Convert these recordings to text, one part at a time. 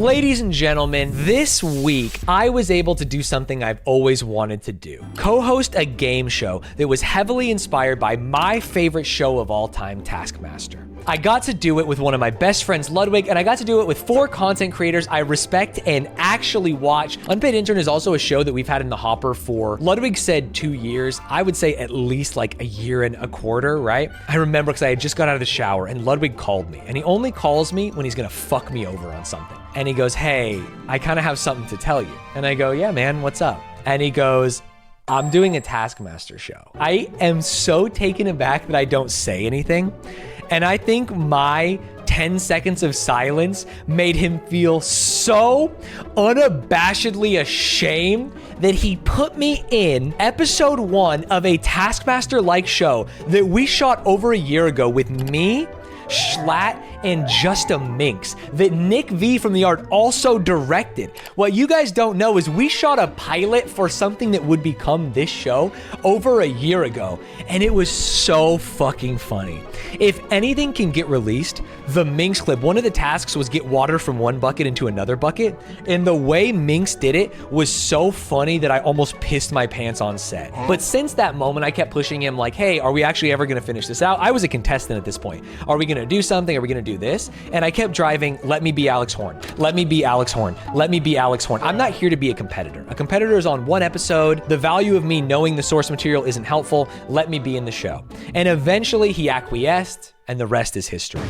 Ladies and gentlemen, this week I was able to do something I've always wanted to do. Co-host a game show that was heavily inspired by my favorite show of all time, Taskmaster. I got to do it with one of my best friends, Ludwig, and I got to do it with 4 content creators I respect and actually watch. Unpaid Intern is also a show that we've had in the hopper for, Ludwig said 2 years. I would say at least like a year and a quarter, right? I remember because I had just got out of the shower and Ludwig called me, and he only calls me when he's gonna fuck me over on something. And he goes, hey, I kind of have something to tell you. And I go, yeah, man, what's up? And he goes, I'm doing a Taskmaster show. I am so taken aback that I don't say anything. And I think my 10 seconds of silence made him feel so unabashedly ashamed that he put me in episode 1 of a Taskmaster-like show that we shot over a year ago with me, Schlatt, and Just a Minx that Nick V from the art also directed. What you guys don't know is we shot a pilot for something that would become this show over a year ago, and it was so fucking funny. If anything can get released, the Minx clip, one of the tasks was get water from one bucket into another bucket, and the way Minx did it was so funny that I almost pissed my pants on set. But since that moment, I kept pushing him like, hey, are we actually ever gonna finish this out? I was a contestant at this point. Are we gonna do something? Are we gonna do this? And I kept driving, let me be Alex Horn. Let me be Alex Horn. Let me be Alex Horn. I'm not here to be a competitor. A competitor is on one episode. The value of me knowing the source material isn't helpful. Let me be in the show. And eventually he acquiesced, and the rest is history.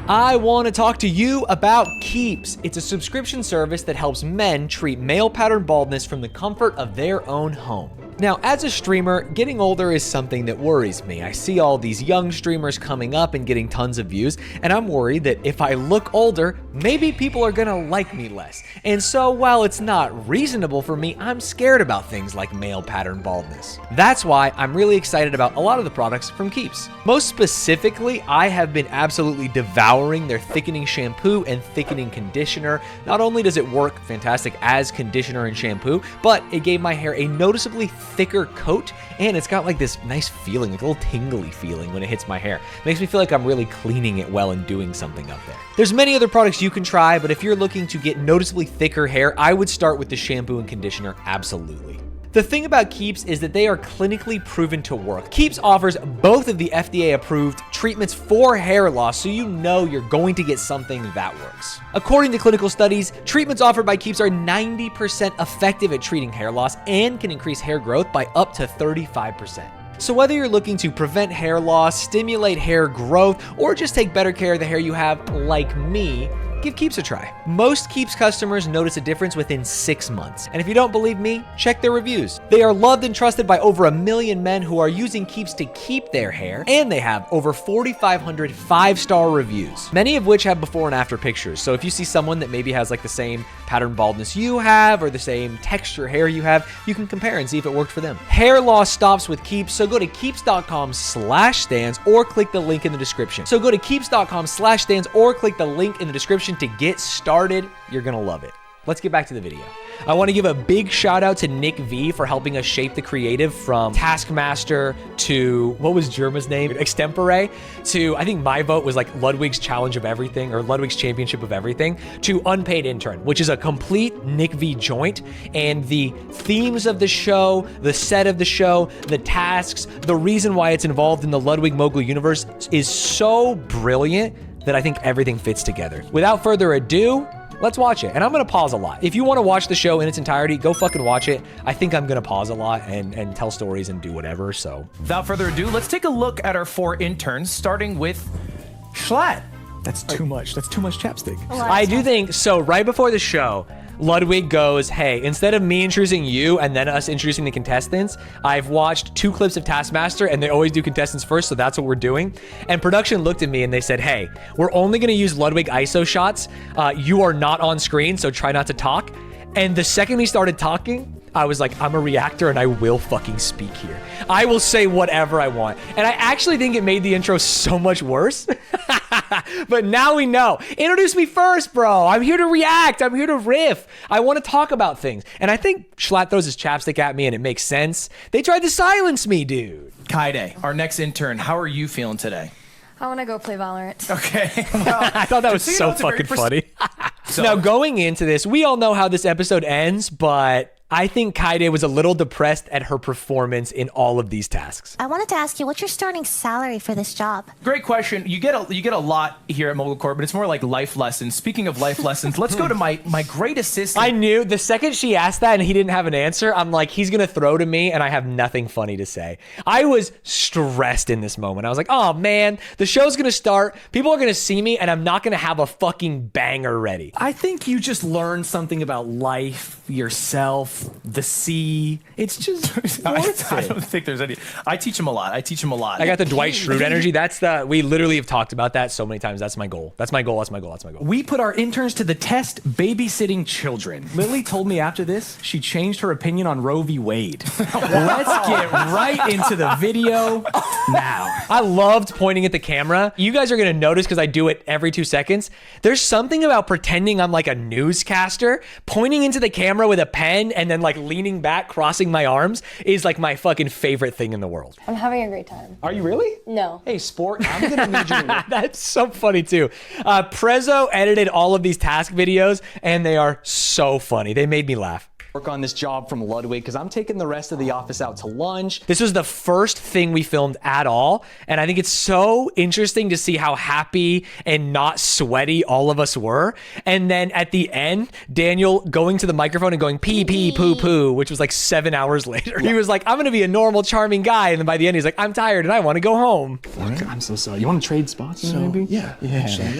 I want to talk to you about Keeps. It's a subscription service that helps men treat male pattern baldness from the comfort of their own home. Now, as a streamer, getting older is something that worries me. I see all these young streamers coming up and getting tons of views, and I'm worried that if I look older, maybe people are gonna like me less. And so while it's not reasonable for me, I'm scared about things like male pattern baldness. That's why I'm really excited about a lot of the products from Keeps. Most specifically, I have been absolutely devouring their thickening shampoo and thickening conditioner. Not only does it work fantastic as conditioner and shampoo, but it gave my hair a noticeably thicker coat, and it's got like this nice feeling, like a little tingly feeling when it hits my hair. Makes me feel like I'm really cleaning it well and doing something up there. There's many other products you can try, but if you're looking to get noticeably thicker hair, I would start with the shampoo and conditioner, absolutely. The thing about Keeps is that they are clinically proven to work. Keeps offers both of the FDA-approved treatments for hair loss, so you know you're going to get something that works. According to clinical studies, treatments offered by Keeps are 90% effective at treating hair loss and can increase hair growth by up to 35%. So whether you're looking to prevent hair loss, stimulate hair growth, or just take better care of the hair you have, like me, give Keeps a try. Most Keeps customers notice a difference within 6 months. And if you don't believe me, check their reviews. They are loved and trusted by over 1 million men who are using Keeps to keep their hair, and they have over 4,500 5-star reviews, many of which have before and after pictures. So if you see someone that maybe has like the same pattern baldness you have or the same texture hair you have, you can compare and see if it worked for them. Hair loss stops with Keeps, so go to keeps.com/Stanz or click the link in the description. So go to keeps.com/Stanz or click the link in the description to get started. You're gonna love it. Let's get back to the video. I want to give a big shout out to Nick V for helping us shape the creative from Taskmaster to, what was Germa's name? Extempore, to, I think my vote was like Ludwig's Challenge of Everything or Ludwig's Championship of Everything, to Unpaid Intern, which is a complete Nick V joint. And the themes of the show, the set of the show, the tasks, the reason why it's involved in the Ludwig Mogul universe is so brilliant that I think everything fits together. Without further ado, let's watch it. And I'm gonna pause a lot. If you wanna watch the show in its entirety, go fucking watch it. I think I'm gonna pause a lot and tell stories and do whatever, so. Without further ado, let's take a look at our 4 interns, starting with Schlatt. That's too much. That's too much chapstick. I do think, so right before the show, Ludwig goes, hey, instead of me introducing you and then us introducing the contestants, I've watched 2 clips of Taskmaster and they always do contestants first, so that's what we're doing. And production looked at me and they said, hey, we're only gonna use Ludwig ISO shots. You are not on screen, so try not to talk. And the second he started talking, I was like, I'm a reactor and I will fucking speak here. I will say whatever I want. And I actually think it made the intro so much worse. But now we know. Introduce me first, bro. I'm here to react. I'm here to riff. I want to talk about things. And I think Schlatt throws his chapstick at me and it makes sense. They tried to silence me, dude. Kaide, our next intern, how are you feeling today? I want to go play Valorant. Okay. Well, I thought that was you know, so it's a very fucking funny. Now, going into this, we all know how this episode ends, but I think Kaide was a little depressed at her performance in all of these tasks. I wanted to ask you, what's your starting salary for this job? Great question. You get a lot here at Mogul Corp, but it's more like life lessons. Speaking of life lessons, let's go to my great assistant. I knew the second she asked that and he didn't have an answer, I'm like, he's going to throw to me and I have nothing funny to say. I was stressed in this moment. I was like, oh man, the show's going to start. People are going to see me and I'm not going to have a fucking banger ready. I think you just learned something about life, yourself, the sea. It's just I don't think there's any. I teach him a lot. I got the Dwight Schrute energy. We literally have talked about that so many times. That's my goal. That's my goal. We put our interns to the test babysitting children. Lily told me after this, she changed her opinion on Roe v. Wade. Let's get right into the video now. I loved pointing at the camera. You guys are going to notice because I do it every 2 seconds. There's something about pretending I'm like a newscaster, pointing into the camera with a pen and then like leaning back, crossing my arms is like my fucking favorite thing in the world. I'm having a great time. Are you really? No. Hey, sport, I'm gonna need you to... That's so funny too. Prezzo edited all of these task videos and they are so funny. They made me laugh. Work on this job from Ludwig because I'm taking the rest of the office out to lunch. This was the first thing we filmed at all. And I think it's so interesting to see how happy and not sweaty all of us were. And then at the end, Daniel going to the microphone and going pee, pee, poo, poo, which was like 7 hours later. He was like, I'm going to be a normal, charming guy. And then by the end, he's like, I'm tired and I want to go home. I'm so sorry. You want to trade spots maybe? Yeah.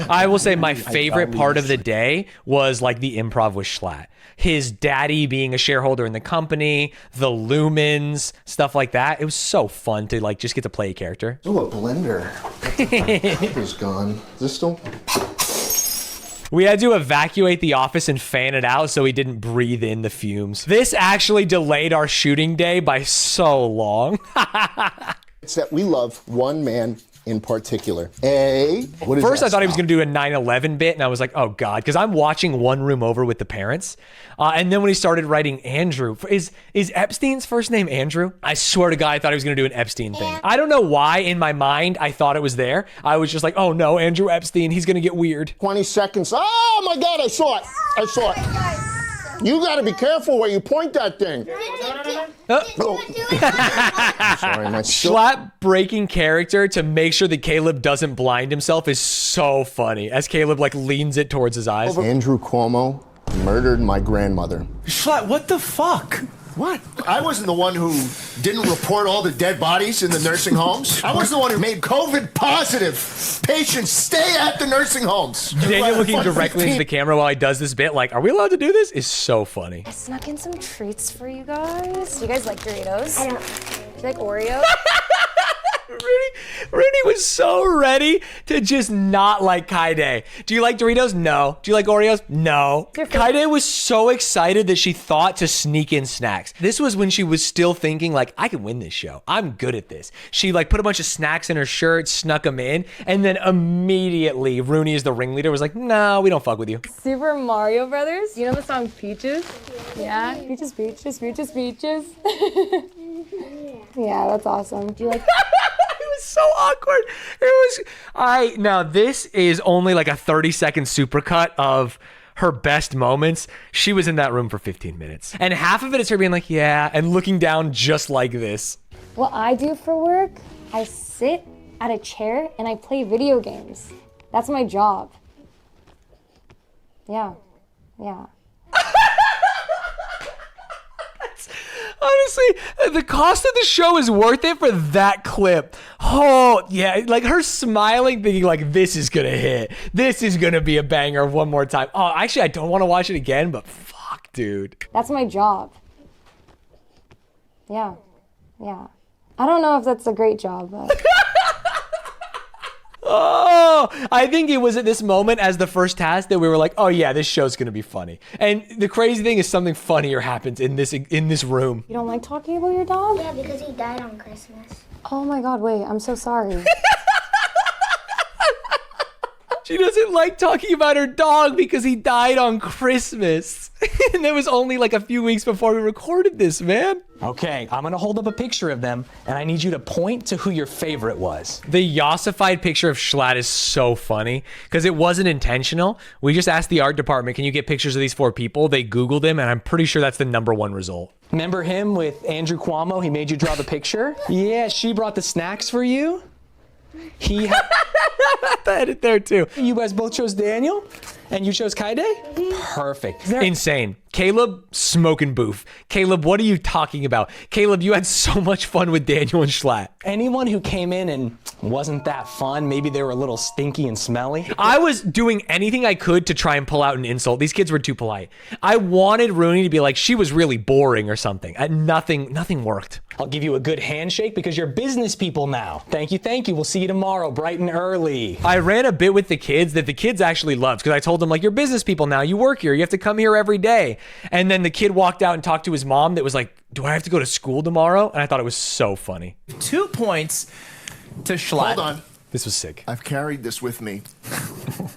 I will say my favorite part of the day was like the improv with Schlatt. His daddy being a shareholder in the company, the lumens, stuff like that. It was so fun to like just get to play a character. Oh, a blender. That was gone. Is this still? We had to evacuate the office and fan it out so he didn't breathe in the fumes. This actually delayed our shooting day by so long. It's that we love one man in particular. What is First, that I thought he was smell? going to do a 9/11 bit, and I was like, oh, God, because I'm watching One Room Over with the parents. And then when he started writing Andrew, is Epstein's first name Andrew? I swear to God, I thought he was going to do an Epstein thing. I don't know why in my mind I thought it was there. I was just like, oh, no, Andrew Epstein, he's going to get weird. 20 seconds. Oh, my God, I saw it. You got to be careful where you point that thing. Sorry, my Schlatt breaking character to make sure that Caleb doesn't blind himself is so funny as Caleb like leans it towards his eyes. Andrew Cuomo murdered my grandmother. Schlatt, what the fuck? What? I wasn't the one who didn't report all the dead bodies in the nursing homes. I was the one who made COVID positive patients stay at the nursing homes. Daniel looking directly into the camera while he does this bit, like, are we allowed to do this? Is so funny. I snuck in some treats for you guys. Do you guys like Doritos? I don't. Do you like Oreos? Rudy was so ready to just not like Kaide. Do you like Doritos? No. Do you like Oreos? No. Kaide was so excited that she thought to sneak in snacks. This was when she was still thinking like, I can win this show. I'm good at this. She like put a bunch of snacks in her shirt, snuck them in, and then immediately Rooney is the ringleader was like, no, we don't fuck with you. Super Mario Brothers. You know the song Peaches? Yeah. Peaches, peaches, peaches, peaches. Yeah, that's awesome. Do you like? It was so awkward. Now this is only like a 30-second supercut of her best moments. She was in that room for 15 minutes. And half of it is her being like, yeah, and looking down just like this. What I do for work, I sit at a chair and I play video games. That's my job. Yeah. Honestly, the cost of the show is worth it for that clip. Oh, yeah, like her smiling, thinking like, this is gonna hit. This is gonna be a banger one more time. Oh, actually, I don't want to watch it again, but fuck, dude. That's my job. Yeah. I don't know if that's a great job, but... Oh, I think it was at this moment as the first task that we were like, oh yeah, this show's gonna be funny. And the crazy thing is something funnier happens in this room. You don't like talking about your dog? Yeah, because he died on Christmas. Oh my God, wait, I'm so sorry. She doesn't like talking about her dog because he died on Christmas. And it was only like a few weeks before we recorded this, man. Okay, I'm gonna hold up a picture of them, and I need you to point to who your favorite was. The Yossified picture of Schlatt is so funny because it wasn't intentional. We just asked the art department, can you get pictures of these 4 people? They Googled him, and I'm pretty sure that's the #1 result. Remember him with Andrew Cuomo? He made you draw the picture? Yeah, she brought the snacks for you. He had The edit there too. You guys both chose Daniel, and you chose Kaide? Perfect. Insane. Caleb, smoking booth. Caleb, what are you talking about? Caleb, you had so much fun with Daniel and Schlatt. Anyone who came in and wasn't that fun, maybe they were a little stinky and smelly. I was doing anything I could to try and pull out an insult. These kids were too polite. I wanted Rooney to be like, she was really boring or something. Nothing worked. I'll give you a good handshake because you're business people now. Thank you, thank you. We'll see you tomorrow, bright and early. I ran a bit with the kids that the kids actually loved because I told them, like, you're business people now. You work here. You have to come here every day. And then the kid walked out and talked to his mom that was like, do I have to go to school tomorrow? And I thought it was so funny. 2 points to Schlatt. Hold on. This was sick. I've carried this with me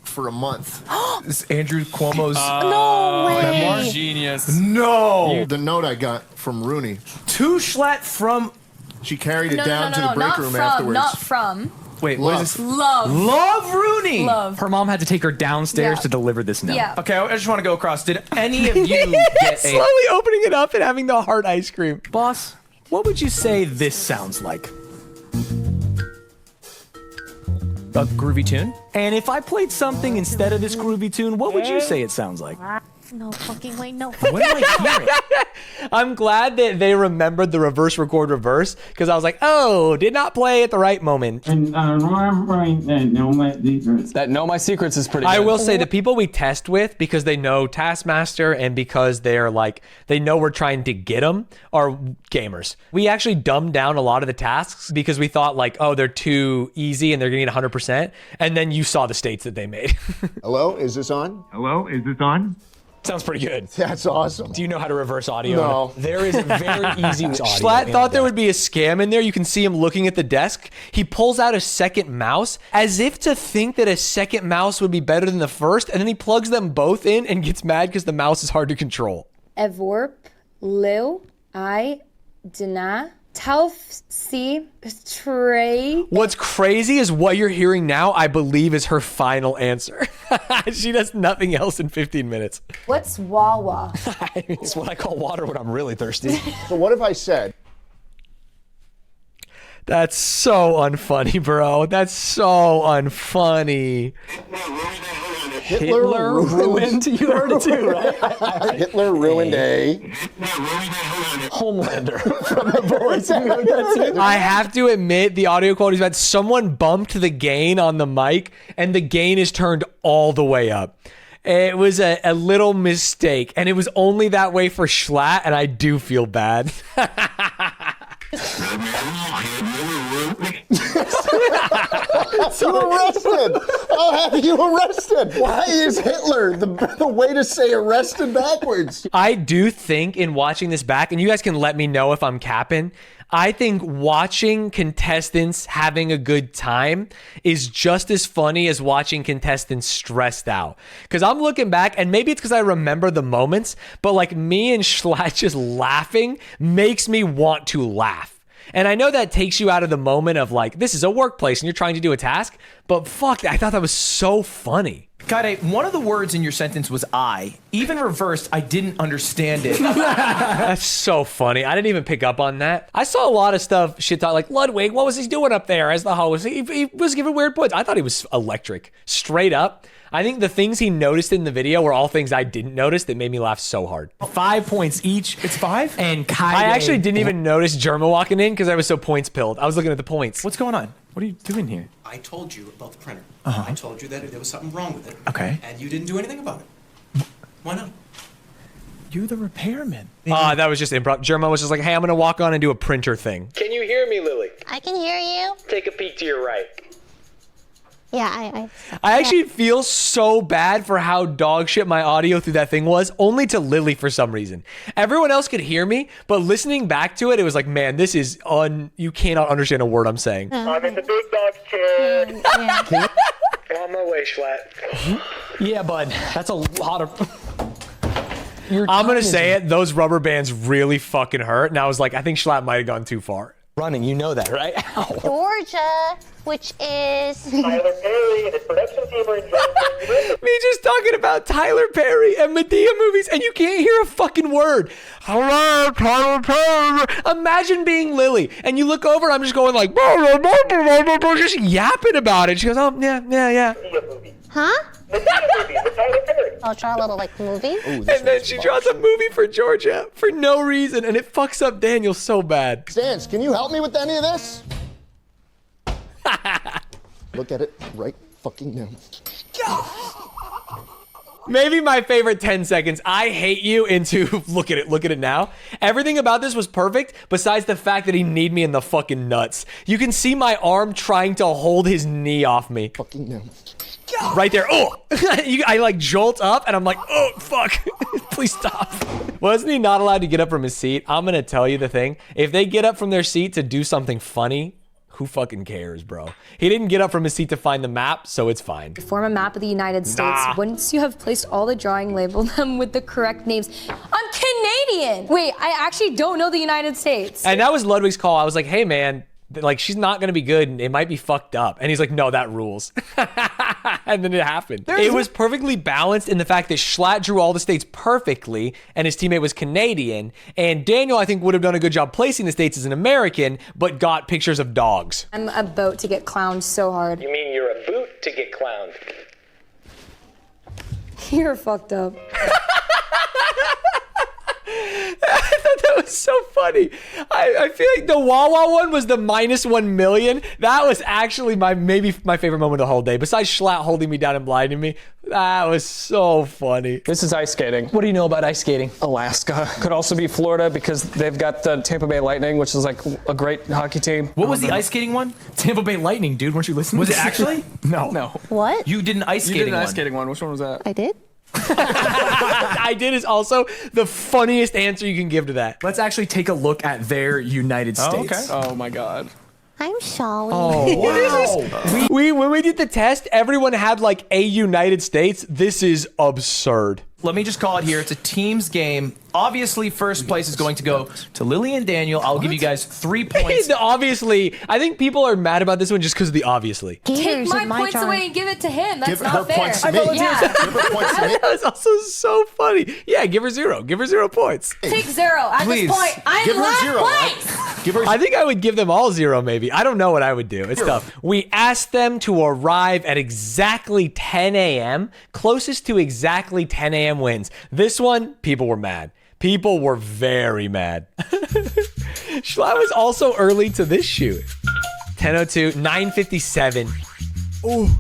for a month. This is Andrew Cuomo's No way. memoir. Genius. No. The note I got from Rooney. To Schlatt from... She carried it down to the break room afterwards. Not from. Wait, what is this? Love. Love Rooney. Love. Her mom had to take her downstairs Yeah. to deliver this note. Yeah. Okay, I just want to go across. Did any of you get a... Slowly opening it up and having the heart ice cream. Boss, what would you say this sounds like? A groovy tune? And if I played something instead of this groovy tune, what would you say it sounds like? No fucking way, no. What am I hearing? I'm glad that they remembered the reverse record reverse because I was like, oh, did not play at the right moment. And That Know My Secrets is pretty good. I will say the people we test with, because they know Taskmaster and because they're like, they know we're trying to get them, are gamers. We actually dumbed down a lot of the tasks because we thought like, oh, they're too easy and they're gonna get 100%. And then you saw the states that they made. Hello, is this on? Hello, is this on? Sounds pretty good. That's awesome. Do you know how to reverse audio? No. There is a very easy audio. Schlatt thought there would be a scam in there. You can see him looking at the desk. He pulls out a second mouse as if to think that a second mouse would be better than the first. And then he plugs them both in and gets mad because the mouse is hard to control. Evorp, Lil, I, Dana, Tauf, C, Trey. What's crazy is what you're hearing now, I believe, is her final answer. She does nothing else in 15 minutes. What's Wawa? It's what I call water when I'm really thirsty. So what if I said, That's so unfunny, bro. That's so unfunny. Hitler ruined. You heard it too, right? Hitler ruined a... Homelander from The Boys. You heard that too? I have to admit, the audio quality is bad. Someone bumped the gain on the mic, and the gain is turned all the way up. It was a little mistake, and it was only that way for Schlatt, and I do feel bad. You arrested! I'll have you arrested! Why is Hitler the way to say arrested backwards? I do think in watching this back, and you guys can let me know if I'm capping, I think watching contestants having a good time is just as funny as watching contestants stressed out. Because I'm looking back, and maybe it's because I remember the moments, but like me and Schlatt just laughing makes me want to laugh. And I know that takes you out of the moment of like, this is a workplace and you're trying to do a task, but fuck, I thought that was so funny. Kaide, one of the words in your sentence was I. Even reversed, I didn't understand it. That's so funny. I didn't even pick up on that. I saw a lot of stuff, shit talk, like Ludwig, what was he doing up there as the host? He was giving weird points. I thought he was electric. Straight up. I think the things he noticed in the video were all things I didn't notice that made me laugh so hard. 5 points each. It's 5? And Kaide. I actually didn't even notice Germa walking in because I was so points pilled. I was looking at the points. What's going on? What are you doing here? I told you about the printer. I told you that there was something wrong with it. Okay. And you didn't do anything about it. Why not? You're the repairman. That was just improv. Germa was just like, hey, I'm going to walk on and do a printer thing. Can you hear me, Lily? I can hear you. Take a peek to your right. Yeah, I actually feel so bad for how dog shit my audio through that thing was, only to Lily for some reason. Everyone else could hear me, but listening back to it, it was like, man, this is you cannot understand a word I'm saying. I'm in the big dog chair. On my way, Schlatt. Yeah, bud. That's a lot of. I'm gonna say it. Those rubber bands really fucking hurt, and I was like, I think Schlatt might have gone too far. Running, you know that, right? Ow. Georgia, which is. Tyler Perry and his production team are enjoying Me just talking about Tyler Perry and Medea movies, and you can't hear a fucking word. Hello, Tyler Perry. Imagine being Lily, and you look over, and I'm just going like, just yapping about it. She goes, oh, yeah. Huh? the movie with Tyler Perry. I'll draw a little like movie. And then she draws a movie for Georgia for no reason, and it fucks up Daniel so bad. Stanz, can you help me with any of this? Look at it right fucking now. Maybe my favorite 10 seconds. I hate you into look at it now. Everything about this was perfect besides the fact that he kneed me in the fucking nuts. You can see my arm trying to hold his knee off me. Fucking now. Right there. Oh, I like jolt up and I'm like, oh, fuck. Please stop. Wasn't he not allowed to get up from his seat? I'm going to tell you the thing. If they get up from their seat to do something funny, who fucking cares, bro? He didn't get up from his seat to find the map, so it's fine. Form a map of the United States. Once you have placed all the drawing, label them with the correct names. I'm Canadian! Wait, I actually don't know the United States. And that was Ludwig's call. I was like, hey, man, like, she's not going to be good and it might be fucked up. And he's like, no, that rules. And then it happened. It was perfectly balanced in the fact that Schlatt drew all the states perfectly and his teammate was Canadian. And Daniel, I think, would have done a good job placing the states as an American, but got pictures of dogs. I'm about to get clowned so hard. You mean you're a boot to get clowned? You're fucked up. I thought that was so funny. I feel like the Wawa one was the -1 million. That was actually maybe my favorite moment of the whole day. Besides Schlatt holding me down and blinding me, that was so funny. This is ice skating. What do you know about ice skating? Alaska. Could also be Florida because they've got the Tampa Bay Lightning, which is like a great hockey team. What was the ice skating one? Tampa Bay Lightning, dude. Weren't you listening? Was it actually? No. No. What? You did an ice You skating did an one. ice skating one. Which one was that? I did? I did is also the funniest answer you can give to that. Let's actually take a look at their United States. okay. Oh my God. I'm Shawty. Oh, when we did the test, everyone had like a United States. This is absurd. Let me just call it here. It's a team's game. Obviously, first place is going to go to Lily and Daniel. I'll give you guys 3 points. Obviously, I think people are mad about this one just because of the obviously. Take my points away and give it to him. That's Give her not fair. points to me. Yeah. Give her points to me. That was also so funny. Yeah, give her 0. Give her 0 points. Take 0 at Please. this point. I'm Give her last 0. place. Right? Give her I think I would give them all 0, maybe. I don't know what I would do. It's tough. We asked them to arrive at exactly 10 a.m. Closest to exactly 10 a.m. wins. This one, people were mad. People were very mad. Schlatt was also early to this shoot. 10:02, 9:57. Ooh.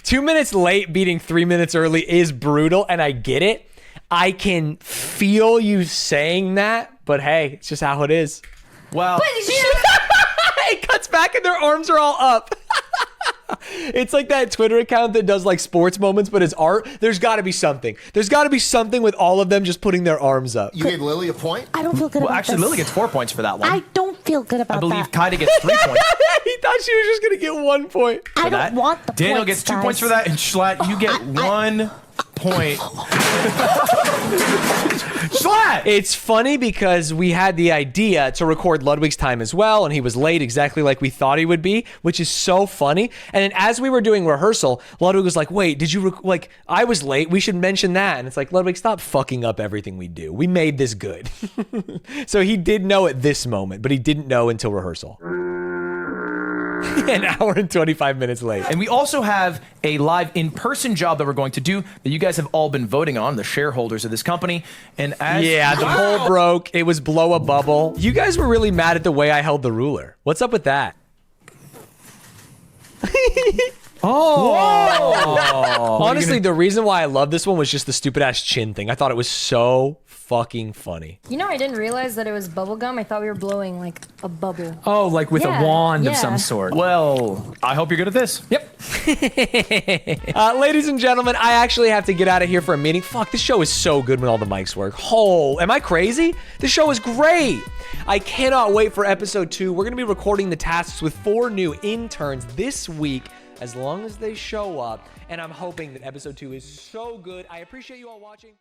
2 minutes late beating 3 minutes early is brutal, and I get it. I can feel you saying that, but hey, it's just how it is. Well, It cuts back and their arms are all up. It's like that Twitter account that does like sports moments, but it's art. There's got to be something. There's got to be something with all of them just putting their arms up. You gave Lily a point? I don't feel good well, about actually, this. Lily gets 4 points for that one. I don't feel good about I believe that. Kaida gets 3 points He thought she was just going to get 1 point. I for don't that. want the Daniel points, gets 2 points guys. for that, and Schlatt, you get 1 point. Schlatt! It's funny because we had the idea to record Ludwig's time as well, and he was late exactly like we thought he would be, which is so funny. And then as we were doing rehearsal, Ludwig was like, wait, did you, I was late. We should mention that. And it's like, Ludwig, stop fucking up everything we do. We made this good. So he did know at this moment, but he didn't know until rehearsal. An hour and 25 minutes late. And we also have a live in-person job that we're going to do that you guys have all been voting on, the shareholders of this company. And as Yeah, the poll broke. It was blow a bubble. You guys were really mad at the way I held the ruler. What's up with that? Honestly, the reason why I love this one was just the stupid ass chin thing. I thought it was so fucking funny. You know, I didn't realize that it was bubble gum. I thought we were blowing like a bubble. Oh, like with Yeah, a wand of yeah. some sort. well, I hope you're good at this. Yep. Ladies and gentlemen, I actually have to get out of here for a meeting. Fuck, this show is so good when all the mics work. Oh, am I crazy? This show is great. I cannot wait for episode 2. We're going to be recording the tasks with 4 new interns this week. as long as they show up. And I'm hoping that episode 2 is so good. I appreciate you all watching.